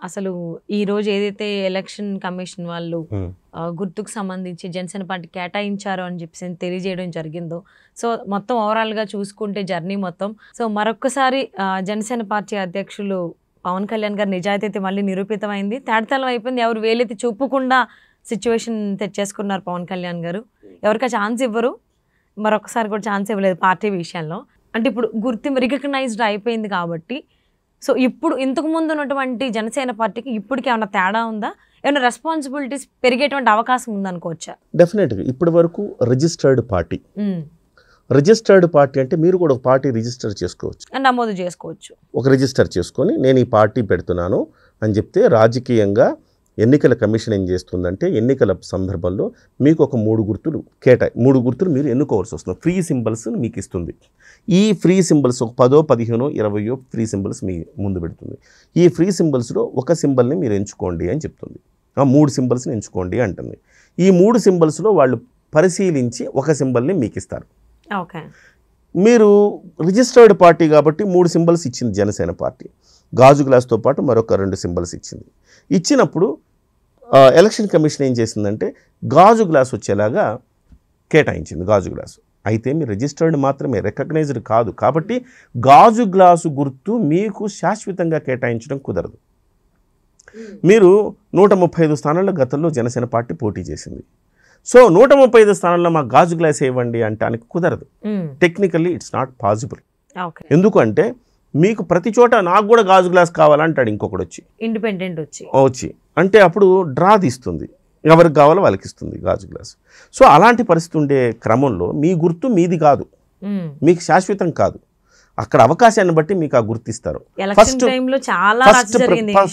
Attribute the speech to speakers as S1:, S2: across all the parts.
S1: అసలు ఈ రోజు ఏదైతే ఎలక్షన్ కమిషన్ వాళ్ళు గుర్తుకు సంబంధించి జనసేన పార్టీ కేటాయించారు అని చెప్పేసి తెలియజేయడం జరిగిందో, సో మొత్తం ఓవరాల్ గా చూసుకుంటే జర్నీ మొత్తం, సో మరొక్కసారి జనసేన పార్టీ అధ్యక్షులు పవన్ కళ్యాణ్ గారి నిజాయితీ అయితే మళ్ళీ నిరూపితమైంది. తేడతలం అయిపోయింది. ఎవరు వేలెత్తి చూపకుండా సిచ్యువేషన్ తెచ్చేసుకున్నారు పవన్ కళ్యాణ్ గారు. ఎవరికి ఛాన్స్ ఇవ్వరు, మరొకసారి కూడా ఛాన్స్ ఇవ్వలేదు పార్టీ విషయంలో. అంటే ఇప్పుడు గుర్తింపు రికగ్నైజ్డ్ అయిపోయింది కాబట్టి, సో ఇప్పుడు ఇంతకు ముందు ఉన్నటువంటి జనసేన పార్టీకి ఇప్పటికి ఏమైనా తేడా ఉందా? ఏమైనా రెస్పాన్సిబిలిటీస్ పెరిగేటువంటి అవకాశం ఉందనుకోవచ్చా?
S2: డెఫినెట్గా. ఇప్పటి వరకు రిజిస్టర్డ్ పార్టీ, రిజిస్టర్డ్ పార్టీ అంటే మీరు కూడా ఒక పార్టీ రిజిస్టర్ చేసుకోవచ్చు,
S1: నమోదు చేసుకోవచ్చు. ఒక
S2: రిజిస్టర్ చేసుకొని నేను ఈ పార్టీ పెడుతున్నాను అని చెప్తే రాజకీయంగా ఎన్నికల కమిషన్ ఏం చేస్తుందంటే ఎన్నికల సందర్భంలో మీకు ఒక 3 గుర్తులు 3 గుర్తులు మీరు ఎన్నుకోవాల్సి వస్తుంది. ఫ్రీ సింబల్స్ మీకు ఇస్తుంది. ఈ ఫ్రీ సింబల్స్ ఒక 10, 15, 20 ఫ్రీ సింబల్స్ మీ ముందు పెడుతుంది. ఈ ఫ్రీ సింబల్స్లో ఒక సింబల్ని మీరు ఎంచుకోండి అని చెప్తుంది. 3 సింబల్స్ని ఎంచుకోండి అంటుంది. ఈ 3 సింబల్స్లో వాళ్ళు పరిశీలించి ఒక సింబల్ని మీకు ఇస్తారు.
S1: ఓకే,
S2: మీరు రిజిస్టర్డ్ పార్టీ కాబట్టి 3 సింబల్స్ ఇచ్చింది జనసేన పార్టీ. గాజు గ్లాస్తో పాటు మరొక 2 సింబల్స్ ఇచ్చింది. ఇచ్చినప్పుడు ఎలక్షన్ కమిషన్ ఏం చేసిందంటే గాజు గ్లాస్ వచ్చేలాగా కేటాయించింది. గాజు గ్లాసు అయితే మీరు రిజిస్టర్డ్ మాత్రమే, రికగ్నైజ్డ్ కాదు. కాబట్టి గాజు గ్లాసు గుర్తు మీకు శాశ్వతంగా కేటాయించడం కుదరదు. మీరు 135 స్థానాల్లో గతంలో జనసేన పార్టీ పోటీ చేసింది. సో 135 స్థానాల్లో మాకు గాజు గ్లాస్ ఇవ్వండి అంటానికి కుదరదు. Technically it's not possible. ఎందుకంటే మీకు ప్రతి చోట నాకు కూడా గాజు గ్లాస్ కావాలంటాడు ఇంకొకటి వచ్చి,
S1: ఇండిపెండెంట్
S2: వచ్చి అంటే అప్పుడు డ్రా తీస్తుంది, ఎవరికి కావాలో వాళ్ళకి ఇస్తుంది గాజు గ్లాస్. సో అలాంటి పరిస్థితి ఉండే క్రమంలో మీ గుర్తు మీది కాదు, మీకు శాశ్వతం కాదు. అక్కడ అవకాశాన్ని బట్టి మీకు ఆ గుర్తిస్తారు.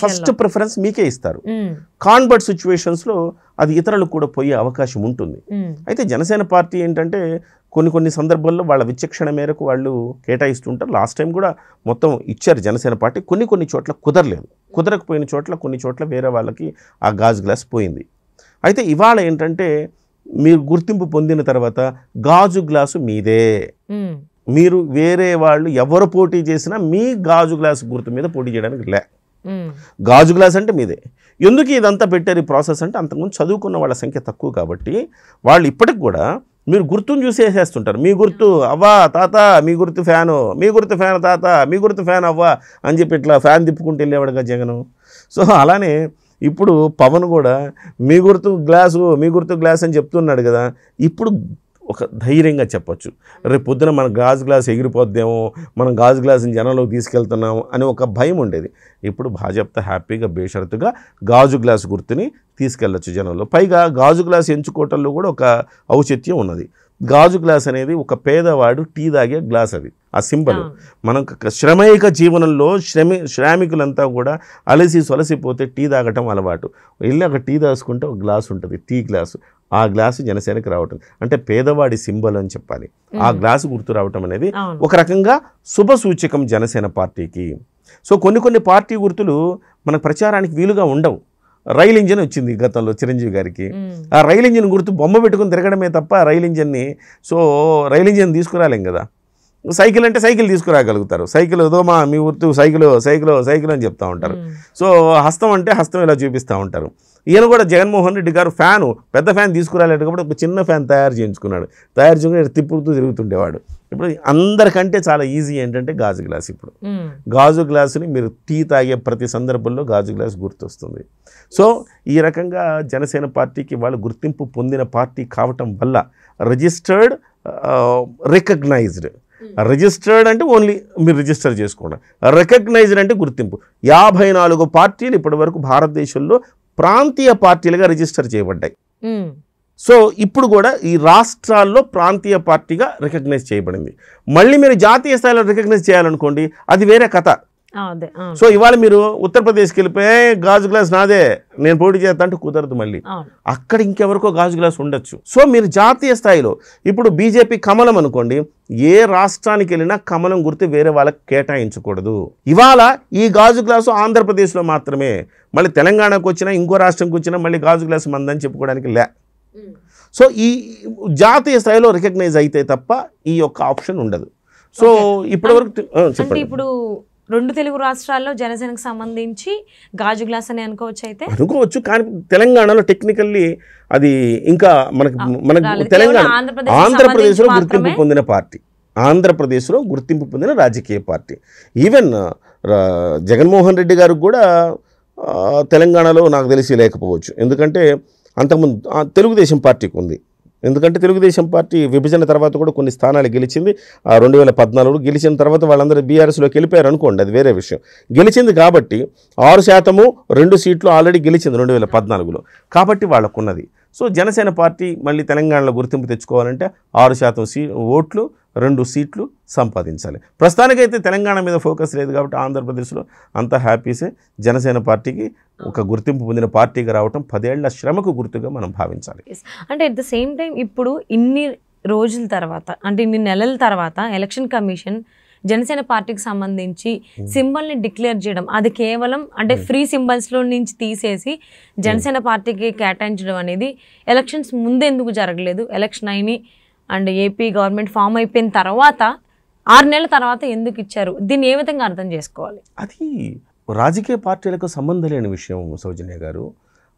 S2: ఫస్ట్ ప్రిఫరెన్స్ మీకే ఇస్తారు. కాన్వర్ట్ సిచ్యువేషన్స్లో అది ఇతరులకు కూడా పోయే అవకాశం ఉంటుంది. అయితే జనసేన పార్టీ ఏంటంటే కొన్ని సందర్భాల్లో వాళ్ళ విచక్షణ మేరకు వాళ్ళు కేటాయిస్తుంటారు. లాస్ట్ టైం కూడా మొత్తం ఇచ్చారు జనసేన పార్టీ. కొన్ని చోట్ల కుదరలేదు. కుదరకపోయిన చోట్ల కొన్ని చోట్ల వేరే వాళ్ళకి ఆ గాజు గ్లాస్ పోయింది. అయితే ఇవాళ ఏంటంటే మీరు గుర్తింపు పొందిన తర్వాత గాజు గ్లాసు మీదే. మీరు వేరే వాళ్ళు ఎవరు పోటీ చేసినా మీ గాజు గ్లాస్ గుర్తు మీద పోటీ చేయడానికి లే. గాజు గ్లాస్ అంటే మీదే. ఎందుకు ఇదంతా పెట్టారు ఈ ప్రాసెస్ అంటే అంతకుముందు చదువుకున్న వాళ్ళ సంఖ్య తక్కువ కాబట్టి వాళ్ళు ఇప్పటికి కూడా మీరు గుర్తును చూసి వేసేస్తుంటారు. మీ గుర్తు అవ్వా తాత, మీ గుర్తు ఫ్యాను, మీ గుర్తు ఫ్యాన్ తాత, మీ గుర్తు ఫ్యాన్ అవ్వా అని చెప్పి ఇట్లా ఫ్యాన్ తిప్పుకుంటూ వెళ్ళేవాడుగా జగను. సో అలానే ఇప్పుడు పవన్ కూడా మీ గుర్తు గ్లాసు, మీ గుర్తు గ్లాస్ అని చెప్తున్నాడు కదా. ఇప్పుడు ఒక ధైర్యంగా చెప్పచ్చు, రేపు పొద్దున మన గాజు గ్లాస్ ఎగిరిపోద్దేమో, మనం గాజు గ్లాసుని జనంలోకి తీసుకెళ్తున్నాము అని ఒక భయం ఉండేది. ఇప్పుడు భాజపా హ్యాపీగా బేషరతుగా గాజు గ్లాసు గుర్తుని తీసుకెళ్ళచ్చు జనంలో. పైగా గాజు గ్లాస్ ఎంచుకోవటంలో కూడా ఒక ఔచిత్యం ఉన్నది. గాజు గ్లాస్ అనేది ఒక పేదవాడు టీ తాగే గ్లాస్, అది ఆ సింబల్. మనం శ్రమైక జీవనంలో శ్రామికులంతా కూడా అలసి సొలసిపోతే టీ తాగటం అలవాటు. వెళ్ళి ఒక టీ దాచుకుంటే ఒక గ్లాస్ ఉంటుంది, టీ గ్లాసు. ఆ గ్లాసు జనసేనకి రావటం అంటే పేదవాడి సింబల్ అని చెప్పాలి. ఆ గ్లాసు గుర్తు రావటం అనేది ఒక రకంగా శుభ సూచకం జనసేన పార్టీకి. సో కొన్ని పార్టీ గుర్తులు మన ప్రచారానికి వీలుగా ఉండవు. రైల్ ఇంజిన్ వచ్చింది గతంలో చిరంజీవి గారికి. ఆ రైల్ ఇంజిన్ గుర్తు బొమ్మ పెట్టుకుని తిరగడమే తప్ప రైల్ ఇంజిన్ని తీసుకురాలేం కదా. సైకిల్ అంటే సైకిల్ తీసుకురాగలుగుతారు. సైకిల్ ఏదోమా మీ గుర్తు సైకిల్ అని చెప్తూ ఉంటారు. సో హస్తం అంటే హస్తం ఇలా చూపిస్తూ ఉంటారు. ఈయన కూడా జగన్మోహన్ రెడ్డి గారు ఫ్యాను, పెద్ద ఫ్యాన్ తీసుకురాలేడు కాబట్టి ఒక చిన్న ఫ్యాన్ తయారు చేసుకుని తిప్పుతూ తిరుగుతుండేవాడు. ఇప్పుడు అందరికంటే చాలా ఈజీ ఏంటంటే గాజు గ్లాస్. ఇప్పుడు గాజు గ్లాసుని మీరు టీ తాగే ప్రతి సందర్భంలో గాజు గ్లాస్ గుర్తొస్తుంది. సో ఈ రకంగా జనసేన పార్టీకి వాళ్ళు గుర్తింపు పొందిన పార్టీ కావటం వల్ల రిజిస్టర్డ్, రికగ్నైజ్డ్. రిజిస్టర్డ్ అంటే ఓన్లీ మీరు రిజిస్టర్ చేసుకోండి, రికగ్నైజ్డ్ అంటే గుర్తింపు. 54 పార్టీలు ఇప్పటి వరకు భారతదేశంలో ప్రాంతీయ పార్టీలుగా రిజిస్టర్ చేయబడ్డాయి. సో ఇప్పుడు కూడా ఈ రాష్ట్రాల్లో ప్రాంతీయ పార్టీగా రికగ్నైజ్ చేయబడింది. మళ్ళీ మీరు జాతీయ స్థాయిలో రికగ్నైజ్ చేయాలనుకోండి, అది వేరే కథ. సో ఇవాళ మీరు ఉత్తరప్రదేశ్కి వెళ్ళిపోయి గాజు గ్లాస్ నాదే, నేను పోటీ చేస్తా అంటే కుదరదు. మళ్ళీ అక్కడ ఇంకెవరికో గాజు గ్లాస్ ఉండొచ్చు. సో మీరు జాతీయ స్థాయిలో ఇప్పుడు బీజేపీ కమలం అనుకోండి, ఏ రాష్ట్రానికి వెళ్ళినా కమలం గుర్తు వేరే వాళ్ళకి కేటాయించకూడదు. ఇవాళ ఈ గాజు గ్లాసు ఆంధ్రప్రదేశ్లో మాత్రమే. మళ్ళీ తెలంగాణకు వచ్చినా ఇంకో రాష్ట్రంకి వచ్చినా మళ్ళీ గాజు గ్లాసు మందని చెప్పుకోవడానికి లే. సో ఈ జాతీయ స్థాయిలో రికగ్నైజ్ అయితే తప్ప ఈ యొక్క ఆప్షన్ ఉండదు. సో ఇప్పటివరకు
S1: ఇప్పుడు రెండు తెలుగు రాష్ట్రాల్లో జనసేనకు సంబంధించి గాజు గ్లాస్ అని
S2: అనుకోవచ్చు. కానీ తెలంగాణలో టెక్నికల్లీ అది ఇంకా మనకు తెలంగాణ ఆంధ్రప్రదేశ్లో గుర్తింపు పొందిన పార్టీ, ఆంధ్రప్రదేశ్లో గుర్తింపు పొందిన రాజకీయ పార్టీ. ఈవెన్ జగన్మోహన్ రెడ్డి గారికి కూడా తెలంగాణలో నాకు తెలిసి లేకపోవచ్చు. ఎందుకంటే అంతకుముందు తెలుగుదేశం పార్టీకి ఉంది. ఎందుకంటే తెలుగుదేశం పార్టీ విభజన తర్వాత కూడా కొన్ని స్థానాలు గెలిచింది. 2014 గెలిచిన తర్వాత వాళ్ళందరూ బీఆర్ఎస్లోకి వెళ్ళిపోయారు అనుకోండి, అది వేరే విషయం. గెలిచింది కాబట్టి 6% 2 సీట్లు ఆల్రెడీ గెలిచింది 2014లో. కాబట్టి వాళ్ళకున్నది. సో జనసేన పార్టీ మళ్ళీ తెలంగాణలో గుర్తింపు తెచ్చుకోవాలంటే 6% ఓట్లు 2 సీట్లు సంపాదించాలి. ప్రస్తుతానికైతే తెలంగాణ మీద ఫోకస్ లేదు కాబట్టి ఆంధ్రప్రదేశ్లో అంతా హ్యాపీసే. జనసేన పార్టీకి ఒక గుర్తింపు పొందిన పార్టీగా రావటం 10 ఏళ్ల శ్రమకు గుర్తుగా మనం భావించాలి.
S1: అంటే అట్ ద సేమ్ టైం ఇప్పుడు ఇన్ని రోజుల తర్వాత, అంటే ఇన్ని నెలల తర్వాత ఎలక్షన్ కమిషన్ జనసేన పార్టీకి సంబంధించి సింబల్ని డిక్లేర్ చేయడం, అది కేవలం అంటే ఫ్రీ సింబల్స్లో నుంచి తీసేసి జనసేన పార్టీకి కేటాయించడం అనేది ఎలక్షన్స్ ముందెందుకు జరగలేదు? ఎలక్షన్ అయినాయి అండ్ ఏపీ గవర్నమెంట్ ఫామ్ అయిపోయిన తర్వాత 6 నెలల తర్వాత ఎందుకు ఇచ్చారు? దీన్ని ఏ విధంగా అర్థం చేసుకోవాలి?
S2: అది రాజకీయ పార్టీలకు సంబంధం లేని విషయం సౌజన్య గారు.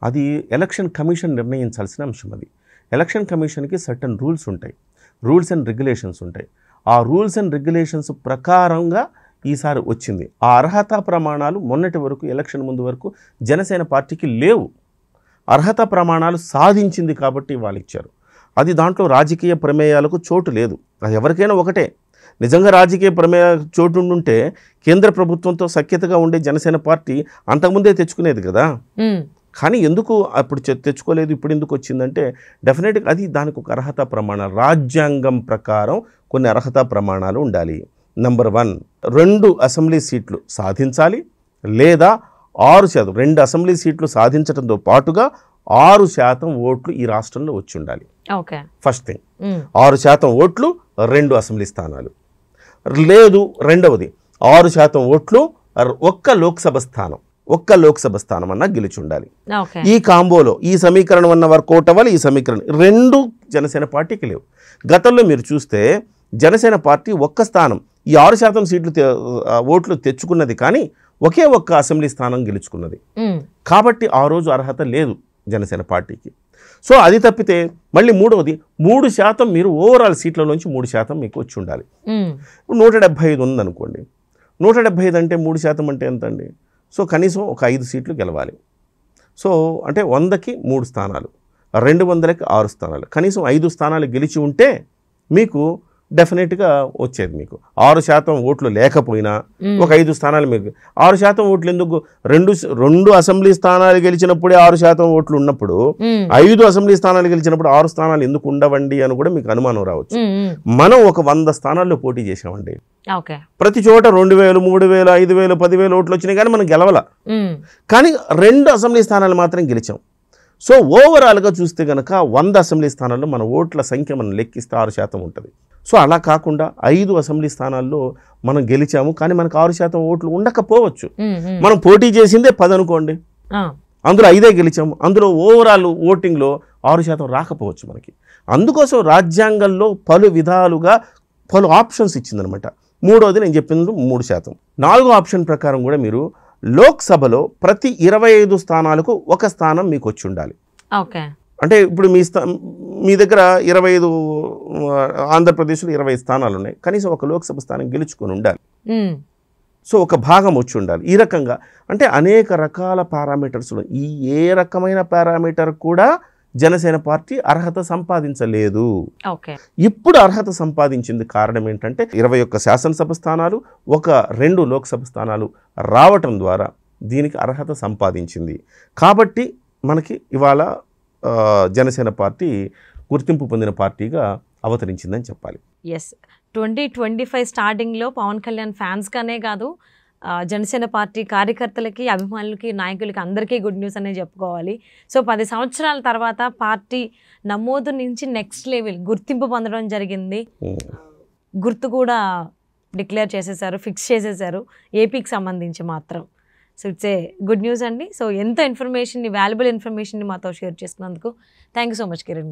S2: అది ఎలక్షన్ కమిషన్ నిర్ణయించాల్సిన అంశం. అది ఎలక్షన్ కమిషన్కి సర్టన్ రూల్స్ ఉంటాయి, రూల్స్ అండ్ రెగ్యులేషన్స్ ఉంటాయి. ఆ రూల్స్ అండ్ రెగ్యులేషన్స్ ప్రకారంగా ఈసారి వచ్చింది. ఆ అర్హతా ప్రమాణాలు మొన్నటి వరకు ఎలక్షన్ ముందు వరకు జనసేన పార్టీకి లేవు. అర్హతా ప్రమాణాలు సాధించింది కాబట్టి వాళ్ళు ఇచ్చారు. అది దాంట్లో రాజకీయ ప్రమేయాలకు చోటు లేదు. అది ఎవరికైనా ఒకటే. నిజంగా రాజకీయ ప్రమేయ చోటు ఉంటే కేంద్ర ప్రభుత్వంతో సఖ్యతగా ఉండే జనసేన పార్టీ అంతకుముందే తెచ్చుకునేది కదా. కానీ ఎందుకు అప్పుడు తెచ్చుకోలేదు, ఇప్పుడు ఎందుకు వచ్చిందంటే డెఫినెట్గా అది దానికి ఒక అర్హతా ప్రమాణాలు, రాజ్యాంగం ప్రకారం కొన్ని అర్హతా ప్రమాణాలు ఉండాలి. నంబర్ 1, 2 అసెంబ్లీ సీట్లు సాధించాలి, లేదా 6%, 2 అసెంబ్లీ సీట్లు సాధించడంతో పాటుగా 6% ఓట్లు ఈ రాష్ట్రంలో వచ్చి ఉండాలి. ఫస్ట్ థింగ్ 6% ఓట్లు 2 అసెంబ్లీ స్థానాలు. లేదు, రెండవది 6% ఓట్లు 1 లోక్సభ స్థానం, 1 లోక్సభ స్థానం అన్నా గెలిచి ఉండాలి. ఈ కాంబోలో ఈ సమీకరణం అన్న వర్కౌట్ అవ్వాలి. ఈ సమీకరణం 2 జనసేన పార్టీకి లేవు. గతంలో మీరు చూస్తే జనసేన పార్టీ 1 స్థానం, ఈ 6% సీట్లు ఓట్లు తెచ్చుకున్నది, కానీ ఒకే 1 అసెంబ్లీ స్థానం గెలుచుకున్నది. కాబట్టి ఆ రోజు అర్హత లేదు జనసేన పార్టీకి. సో అది తప్పితే మళ్ళీ మూడవది 3% మీరు ఓవరాల్ సీట్ల నుంచి 3% మీకు వచ్చి ఉండాలి. ఇప్పుడు 175 ఉందనుకోండి, 175 అంటే 3% అంటే ఎంత అండి? సో కనీసం ఒక 5 సీట్లు గెలవాలి. సో అంటే 100కి 3 స్థానాలు, 200కి 6 స్థానాలు, కనీసం 5 స్థానాలు గెలిచి ఉంటే మీకు డెఫినెట్గా వచ్చేది. మీకు 6% ఓట్లు లేకపోయినా ఒక 5 స్థానాలు మీకు 6% ఓట్లు ఎందుకు? 2 అసెంబ్లీ స్థానాలు గెలిచినప్పుడే 6% ఓట్లు ఉన్నప్పుడు 5 అసెంబ్లీ స్థానాలు గెలిచినప్పుడు 6 స్థానాలు ఎందుకు ఉండవండి అని కూడా మీకు అనుమానం రావచ్చు. మనం ఒక 100 స్థానాల్లో పోటీ చేసామండి. ప్రతి చోట 2000, 3000, 5000, 10,000 ఓట్లు వచ్చినాయి, కానీ మనం గెలవాల. కానీ 2 అసెంబ్లీ స్థానాలు మాత్రం గెలిచాం. సో ఓవరాల్గా చూస్తే కనుక 100 అసెంబ్లీ స్థానాల్లో మన ఓట్ల సంఖ్య మనం లెక్కిస్తే 6% ఉంటుంది. సో అలా కాకుండా 5 అసెంబ్లీ స్థానాల్లో మనం గెలిచాము, కానీ మనకు 6% ఓట్లు ఉండకపోవచ్చు. మనం పోటీ చేసిందే 10 అనుకోండి, అందులో 5 గెలిచాము, అందులో ఓవరాల్ ఓటింగ్లో 6% రాకపోవచ్చు మనకి. అందుకోసం రాజ్యాంగంలో పలు విధాలుగా పలు ఆప్షన్స్ ఇచ్చిందనమాట. మూడవది నేను చెప్పింది 3%. 4వ ఆప్షన్ ప్రకారం కూడా మీరు లోక్సభలో ప్రతి 25 స్థానాలకు 1 స్థానం మీకు వచ్చి ఉండాలి. అంటే ఇప్పుడు మీ దగ్గర 25 ఆంధ్రప్రదేశ్లో 20 స్థానాలు ఉన్నాయి, కనీసం 1 లోక్సభ స్థానం గెలుచుకొని ఉండాలి. సో ఒక భాగం వచ్చి ఉండాలి. ఈ రకంగా అంటే అనేక రకాల పారామీటర్స్లో ఈ ఏ రకమైన పారామీటర్ కూడా జనసేన పార్టీ అర్హత సంపాదించలేదు. ఇప్పుడు అర్హత సంపాదించింది కారణం ఏంటంటే 21 శాసనసభ స్థానాలు, 2 లోక్సభ స్థానాలు రావటం ద్వారా దీనికి అర్హత సంపాదించింది. కాబట్టి మనకి ఇవాళ జనసేన పార్టీ గుర్తింపు పొందిన పార్టీగా అవతరించిందని చెప్పాలి.
S1: 2025 స్టార్టింగ్లో పవన్ కళ్యాణ్ ఫ్యాన్స్గానే కాదు, జనసేన పార్టీ కార్యకర్తలకి, అభిమానులకి, నాయకులకి అందరికీ గుడ్ న్యూస్ అనే చెప్పుకోవాలి. సో 10 సంవత్సరాల తర్వాత పార్టీ నమోదు నుంచి నెక్స్ట్ లెవెల్ గుర్తింపు పొందడం జరిగింది. గుర్తు కూడా డిక్లేర్ చేసేసారు, ఫిక్స్ చేసేసారు ఏపీకి సంబంధించి మాత్రం. So it's a good news అండి. సో ఎంత ఇన్ఫర్మేషన్ని, వాల్యుబుల్ ఇన్ఫర్మేషన్ని మాతో షేర్ చేసుకున్నందుకు thank you so much Kiran.